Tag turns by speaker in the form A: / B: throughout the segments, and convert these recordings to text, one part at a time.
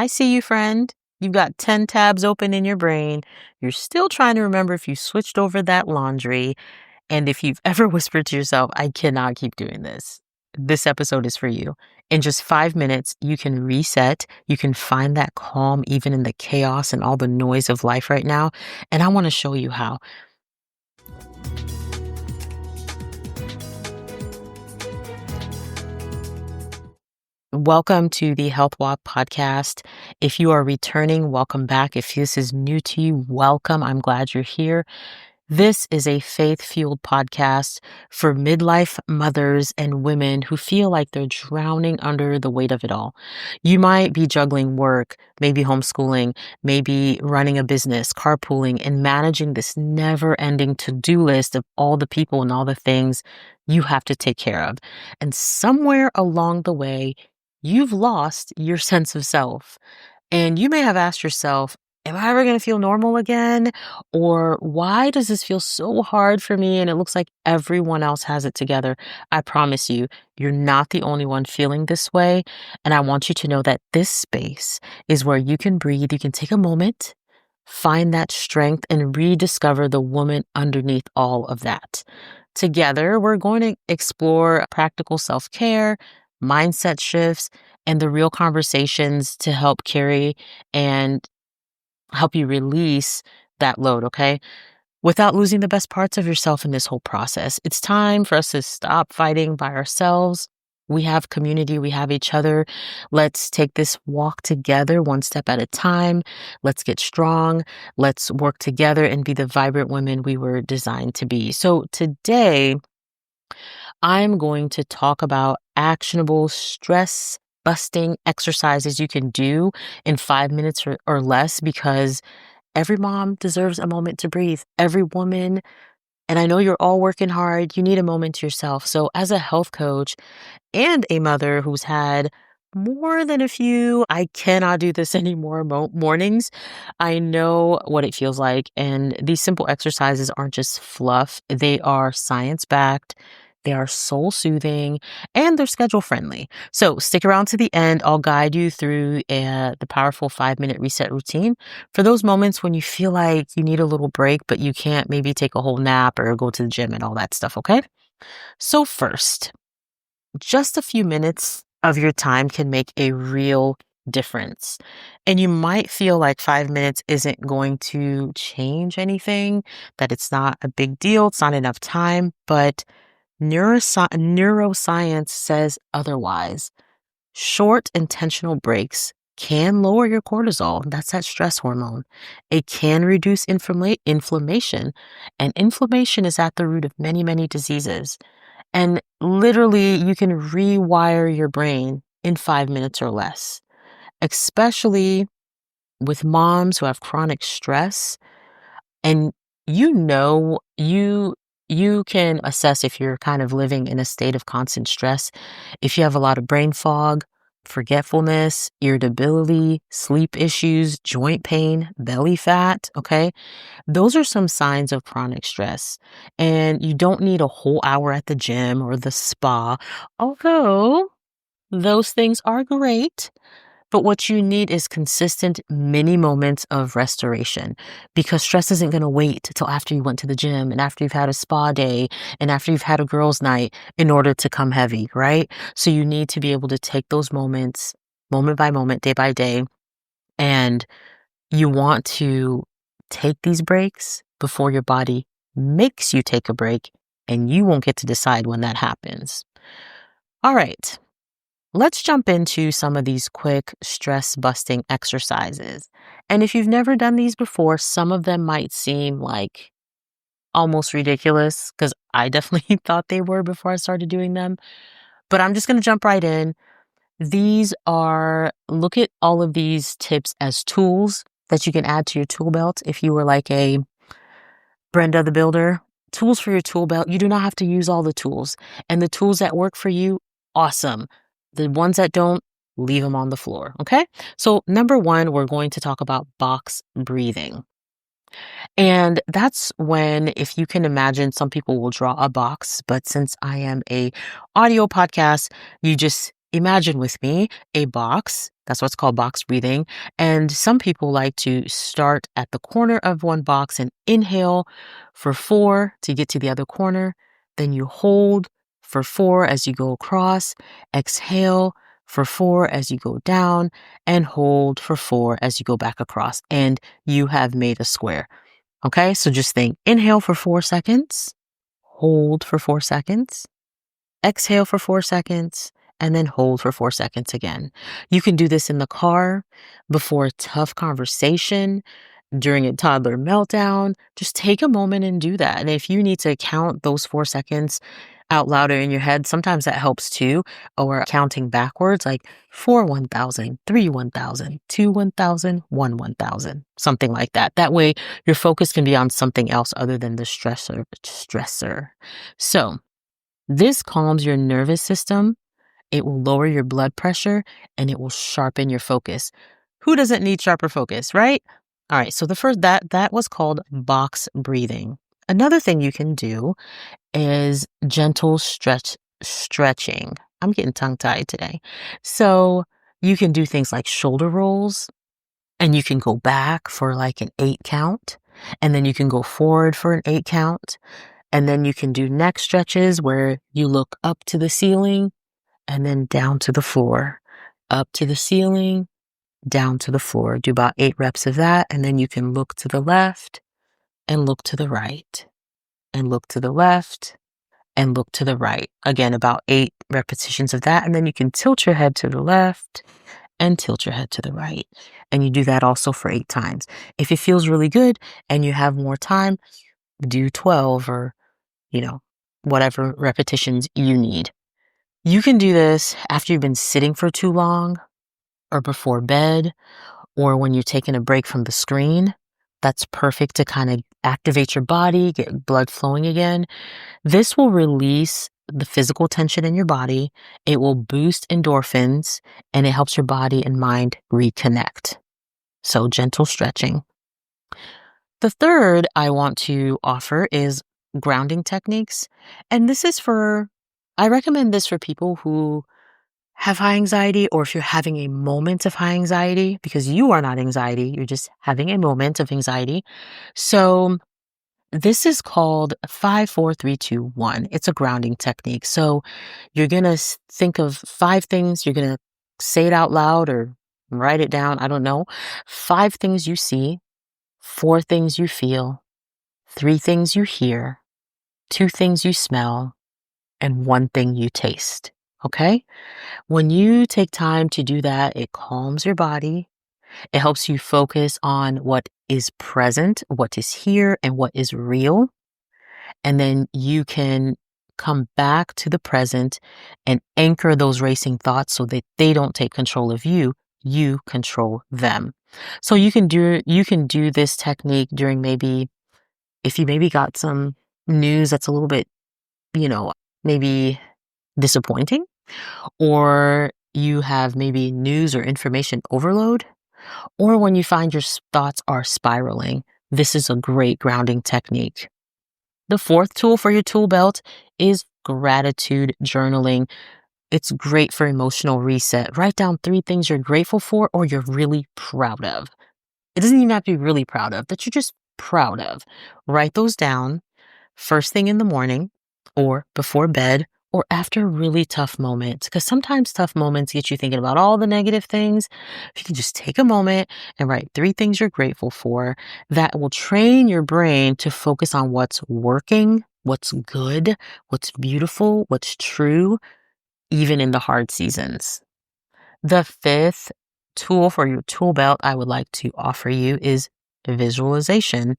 A: I see you, friend. You've got 10 tabs open in your brain. You're still trying to remember if you switched over that laundry. And if you've ever whispered to yourself, I cannot keep doing this, this episode is for you. In just 5 minutes, you can reset. You can find that calm even in the chaos and all the noise of life right now. And I want to show you how. Welcome to the Health Walk podcast. If you are returning, welcome back. If this is new to you, welcome. I'm glad you're here. This is a faith-fueled podcast for midlife mothers and women who feel like they're drowning under the weight of it all. You might be juggling work, maybe homeschooling, maybe running a business, carpooling, and managing this never-ending to-do list of all the people and all the things you have to take care of. And somewhere along the way, you've lost your sense of self. And you may have asked yourself, am I ever going to feel normal again? Or why does this feel so hard for me? And it looks like everyone else has it together. I promise you, you're not the only one feeling this way. And I want you to know that this space is where you can breathe. You can take a moment, find that strength, and rediscover the woman underneath all of that. Together, we're going to explore practical self-care, mindset shifts, and the real conversations to help carry and help you release that load, okay? Without losing the best parts of yourself in this whole process. It's time for us to stop fighting by ourselves. We have community, we have each other. Let's take this walk together, one step at a time. Let's get strong. Let's work together and be the vibrant women we were designed to be. So today, I'm going to talk about actionable stress busting exercises you can do in 5 minutes or less, because every mom deserves a moment to breathe. Every woman, and I know you're all working hard, you need a moment to yourself. So as a health coach and a mother who's had more than a few, I cannot do this anymore mornings, I know what it feels like. And these simple exercises aren't just fluff. They are science-backed. They are soul soothing, and they're schedule friendly. So stick around to the end. I'll guide you through the powerful 5-minute reset routine for those moments when you feel like you need a little break, but you can't maybe take a whole nap or go to the gym and all that stuff. Okay. So first, just a few minutes of your time can make a real difference. And you might feel like 5 minutes isn't going to change anything, that it's not a big deal. It's not enough time, but neuroscience says otherwise. Short intentional breaks can lower your cortisol. That's that stress hormone. It can reduce inflammation, and inflammation is at the root of many, many diseases. And literally, you can rewire your brain in 5 minutes or less, especially with moms who have chronic stress. And you can assess if you're kind of living in a state of constant stress. If you have a lot of brain fog, forgetfulness, irritability, sleep issues, joint pain, belly fat, okay? Those are some signs of chronic stress. And you don't need a whole hour at the gym or the spa, although those things are great. But what you need is consistent mini moments of restoration, because stress isn't going to wait till after you went to the gym and after you've had a spa day and after you've had a girls' night in order to come heavy, right? So you need to be able to take those moments, moment by moment, day by day, and you want to take these breaks before your body makes you take a break, and you won't get to decide when that happens. All right. Let's jump into some of these quick stress-busting exercises. And if you've never done these before, some of them might seem like almost ridiculous, because I definitely thought they were before I started doing them. But I'm just going to jump right in. Look at all of these tips as tools that you can add to your tool belt. If you were like a Brenda the Builder, tools for your tool belt. You do not have to use all the tools. And the tools that work for you, awesome. The ones that don't, leave them on the floor, okay? So number one, we're going to talk about box breathing. And that's when, if you can imagine, some people will draw a box, but since I am a audio podcast, you just imagine with me a box. That's what's called box breathing. And some people like to start at the corner of one box and inhale for 4 to get to the other corner. Then you hold for 4 as you go across, exhale for 4 as you go down, and hold for 4 as you go back across. And you have made a square. Okay, so just think, inhale for 4 seconds, hold for 4 seconds, exhale for 4 seconds, and then hold for 4 seconds again. You can do this in the car, before a tough conversation, during a toddler meltdown. Just take a moment and do that. And if you need to count those 4 seconds out louder in your head, sometimes that helps too. Or counting backwards, like 4 1,000, 3 1,000, 2 1,000, 1 1,000, something like that. That way your focus can be on something else other than the stressor. So this calms your nervous system. It will lower your blood pressure and it will sharpen your focus. Who doesn't need sharper focus, right? All right, so the first that was called box breathing. Another thing you can do is gentle stretching. I'm getting tongue-tied today. So you can do things like shoulder rolls, and you can go back for like an 8 count, and then you can go forward for an 8 count, and then you can do neck stretches where you look up to the ceiling and then down to the floor, up to the ceiling, down to the floor. Do about 8 reps of that, and then you can look to the left and look to the right and look to the left and look to the right. Again, about 8 repetitions of that, and then you can tilt your head to the left and tilt your head to the right. And you do that also for 8 times. If it feels really good and you have more time, do 12 or, whatever repetitions you need. You can do this after you've been sitting for too long, or before bed, or when you're taking a break from the screen. That's perfect to kind of activate your body, get blood flowing again. This will release the physical tension in your body. It will boost endorphins, and it helps your body and mind reconnect. So gentle stretching. The third I want to offer is grounding techniques. And I recommend this for people who have high anxiety, or if you're having a moment of high anxiety, because you are not anxiety, you're just having a moment of anxiety. So this is called 5, 4, 3, 2, 1. It's a grounding technique. So you're going to think of 5 things. You're going to say it out loud or write it down. I don't know. 5 things you see, 4 things you feel, 3 things you hear, 2 things you smell, and 1 thing you taste. Okay? When you take time to do that, it calms your body. It helps you focus on what is present, what is here, and what is real. And then you can come back to the present and anchor those racing thoughts so that they don't take control of you. You control them. So you can do this technique during if you maybe got some news that's a little bit, maybe disappointing, or you have maybe news or information overload, or when you find your thoughts are spiraling. This is a great grounding technique. The 4th tool for your tool belt is gratitude journaling. It's great for emotional reset. Write down 3 things you're grateful for or you're really proud of. It doesn't even have to be really proud of, that you're just proud of. Write those down first thing in the morning, or before bed, or after really tough moments, because sometimes tough moments get you thinking about all the negative things. If you can just take a moment and write 3 things you're grateful for, that will train your brain to focus on what's working, what's good, what's beautiful, what's true, even in the hard seasons. The 5th tool for your tool belt I would like to offer you is visualization.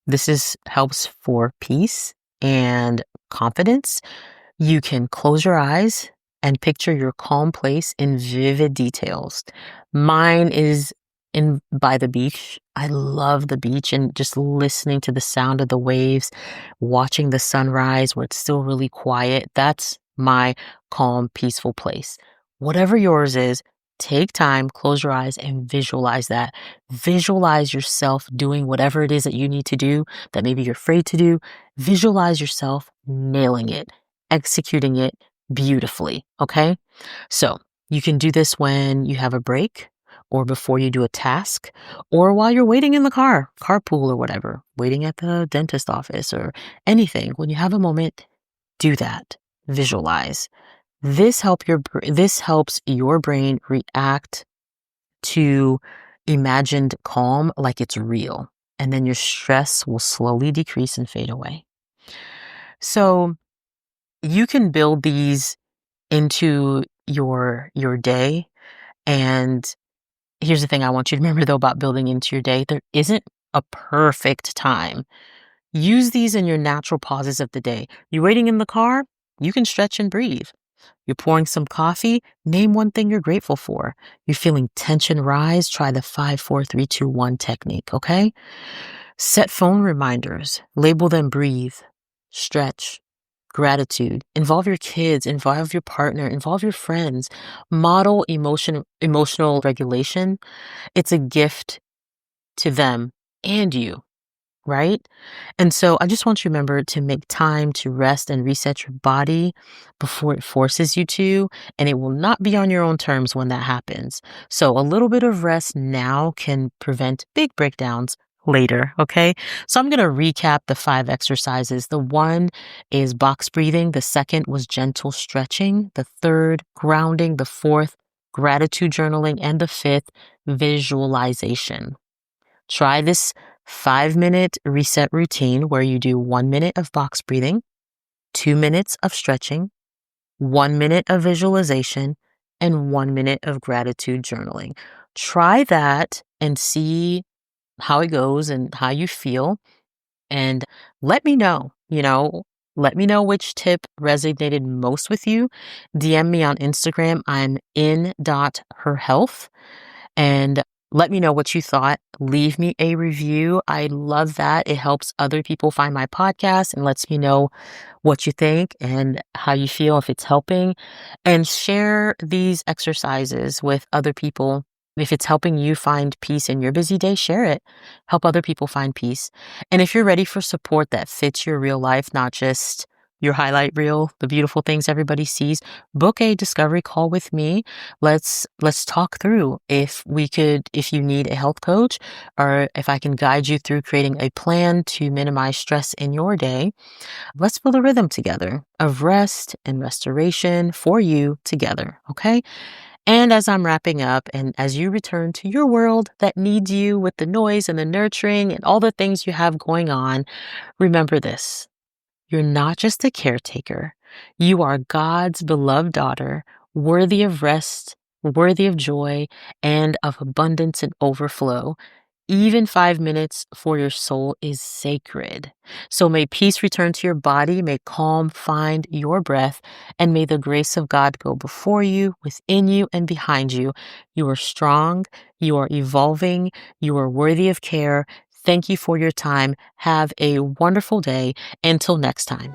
A: This helps for peace and confidence. You can close your eyes and picture your calm place in vivid details. Mine is by the beach. I love the beach and just listening to the sound of the waves, watching the sunrise where it's still really quiet. That's my calm, peaceful place. Whatever yours is, take time, close your eyes, and visualize that. Visualize yourself doing whatever it is that you need to do that maybe you're afraid to do. Visualize yourself nailing it, executing it, beautifully. Okay. So you can do this when you have a break or before you do a task or while you're waiting in the car, carpool or whatever, waiting at the dentist office or anything. When you have a moment, do that. Visualize. This helps your brain react to imagined calm like it's real. And then your stress will slowly decrease and fade away. So you can build these into your day. And here's the thing I want you to remember though about building into your day. There isn't a perfect time. Use these in your natural pauses of the day. You're waiting in the car, you can stretch and breathe. You're pouring some coffee, name one thing you're grateful for. You're feeling tension rise, try the 5, 4, 3, 2, 1 technique, okay? Set phone reminders, label them breathe, stretch, gratitude. Involve your kids, involve your partner, involve your friends. Model emotional regulation. It's a gift to them and you, right? And so I just want you to remember to make time to rest and reset your body before it forces you to, and it will not be on your own terms when that happens. So a little bit of rest now can prevent big breakdowns later, okay? So I'm going to recap the 5 exercises. The one is box breathing. The second was gentle stretching. The third, grounding. The fourth, gratitude journaling. And the fifth, visualization. Try this 5-minute reset routine where you do 1 minute of box breathing, 2 minutes of stretching, 1 minute of visualization, and 1 minute of gratitude journaling. Try that and see how it goes and how you feel. And let me know, let me know which tip resonated most with you. DM me on Instagram. I'm in.herhealth. And let me know what you thought. Leave me a review. I love that. It helps other people find my podcast and lets me know what you think and how you feel, if it's helping. And share these exercises with other people. If it's helping you find peace in your busy day, share it. Help other people find peace. And if you're ready for support that fits your real life, not just your highlight reel, the beautiful things everybody sees, book a discovery call with me. Let's talk through if you need a health coach or if I can guide you through creating a plan to minimize stress in your day. Let's build a rhythm together of rest and restoration for you together. Okay. And as I'm wrapping up and as you return to your world that needs you with the noise and the nurturing and all the things you have going on, remember this. You're not just a caretaker. You are God's beloved daughter, worthy of rest, worthy of joy, and of abundance and overflow. Even 5 minutes for your soul is sacred. So may peace return to your body, may calm find your breath, and may the grace of God go before you, within you, and behind you. You are strong, you are evolving, you are worthy of care. Thank you for your time. Have a wonderful day. Until next time.